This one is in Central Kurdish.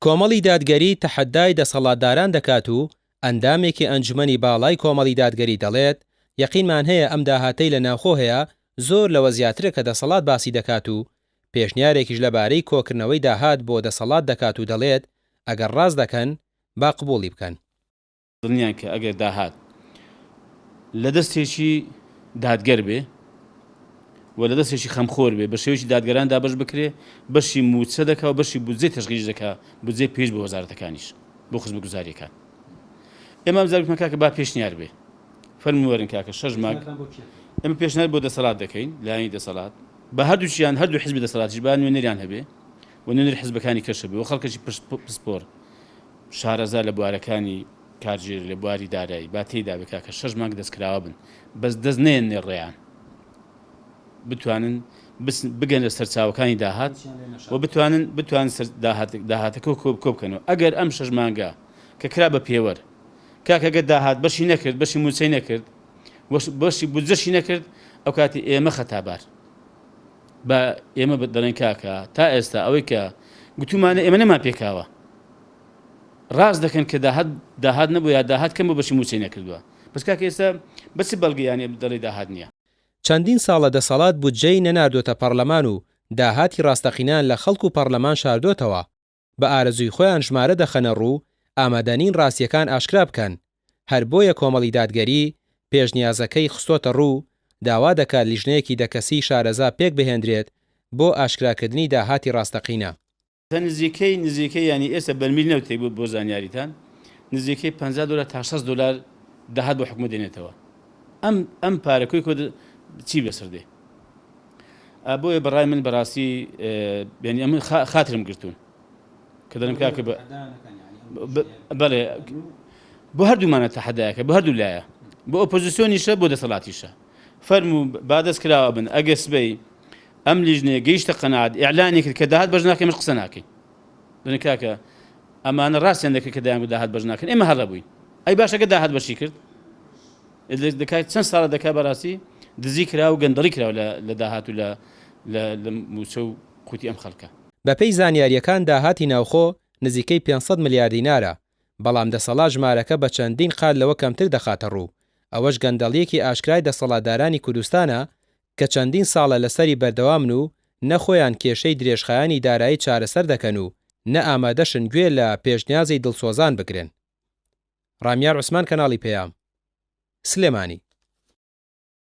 کۆمەڵی دادگەری تەحەدای دەسەڵاتداران دەکات و ئەندامێکی ئەنجومەنی باڵای کۆمەڵی دادگەری دەڵێت یەقینمان هەیە ئەم داهاتەی لە ناوخۆ هەیە زۆر لەوە زیاترە کە دەسەڵات باسی دەکات و پێشنیارێکیش لەبارەی کۆکردنەوەی داهات بۆ دەسەڵات دەکات و دەڵێت ئەگەر ڕاست دەکەن با قبوڵی بکەن. دڵنیان کە ئەگەر داهات لە دەستێکی دادگەر بێ و لە دەستێکی خەمخۆر بێ بە شێوەیەکی دادگەراندا بەش بکرێ بەشی موچە دەکا و بەشی بودجێ تەشغیل دەکا بودجێ پێش بۆ وەزارەتەکانیش بۆ خزمەتگوزاریەکان. ئێمە ئەم زارێکمان کاکە با پێشنیار بێ فەرمی وەرن کاکە 6 مانگ ئێمە پێشنیار بۆ دەسەڵات دەکەین لایەنی دەسەڵات بە هەردووچیان هەردوو حیزبی دەسەڵاتیش با نوێنەریان هەبێ و نوێنەری حیزبەکانی کەش بێ و خەڵکەشی پسپۆر شارەزا لە بوارەکانی کارژێر لە بواری دارایی با تێیدا بێ کاکە 6 مانگ دەستکراوە بن بەس دەست نێنێ ڕێیان بتوانن بگەنە سەرچاوەکانی داهات و بتوانن داهاتەکە کۆ بکەنەوە. ئەگەر ئەم 6 مانگە کە کرا بە پێوەر کاکەگە داهات بەشی نەکرد بەشی موچەی نەکرد بەشی بودجەشی نەکرد ئەو کاتی ئێمە خەتابار بە ئێمە دەڵێن کاکە تا ئێستا ئەوەی کە گوتومانە ئێمە نەمان پێکاوە ڕاست دەکەن کە داهات نەبوو یا داهات کەم بۆ بەشی موچەی نەکردووە بەس کاکە ئێستا بەچ بەڵگەیانێ دەڵێ داهات نییە. چەندین ساڵە دەسەڵات بودجەی نەناردۆتە پەرلەمان و داهاتی ڕاستەقینان لە خەڵک و پەرلەمان شاردۆتەوە بە ئارەزووی خۆیان ژمارە دەخەنە ڕوو ئامادەنین ڕاستیەکان ئاشکرا بکەن. هەر بۆیە کۆمەڵی دادگەری پێشنیازەکەی خستۆتە ڕوو داوا دەکات لیژنەیەکی دەکەسی شارەزا پێک بهێنرێت بۆ ئاشکراکردنی داهاتی ڕاستەقینە. نزیکەی ینی ئێستا بەرمیل نەوتێ بۆ زانیاریتان نزیکەی $50 تا $60 داهات بۆ حکومە دێنێتەوە. ئەم پارەکەی کۆ چی بەسەردێ بۆیە بەڕای من بەڕاستی بینی ئەمن خاترم گرتوون کە دەرم کاکە بەڵێ بۆ هەردوومانە تەحەدایەکە بە هەردوو لایە بۆ ئۆپۆزیسیۆنیشە بۆ دەسەڵاتیشە فەرموو بادەست کراوە بن ئەگە سبەی ئەم لیژنەیە گەیشتە قەناعەت ئیعلانی کرد کە داهات بەش ناکەین قسە ناکەین دەڵێن کاکە ئەمانە ڕاستیان دەکرد کە دایان داهات بەش ناکەن ئێمە هەڵە بووین ئەی باشەکە داهات بەشی کرد دەکات چەند ساڵە دەکات بەڕاستی دزی کرا و گەندەڵی کراوە لە داهات و لە موچە و قوتی ئەم خەڵکە. بەپێی زانیاریەکان داهاتی ناوخۆ نزیکەی 500 ملیار دینارە بەڵام دەسەڵات ژمارەکە بە چەندین قات لەوە کەمتر دەخاتە ڕوو. ئەوەش گەندەڵیەکی ئاشکرای دەسەڵاتدارانی کوردستانە کە چەندین ساڵە لەسەری بەردەوامن و نەخۆیان کێشەی درێژخایانی دارایی چارەسەر دەکەن و نە ئامادەشن گوێ لە پێشنیازی دڵسۆزان بگرن. ڕامیار عوسمان کەناڵی پێیام سلێمانی.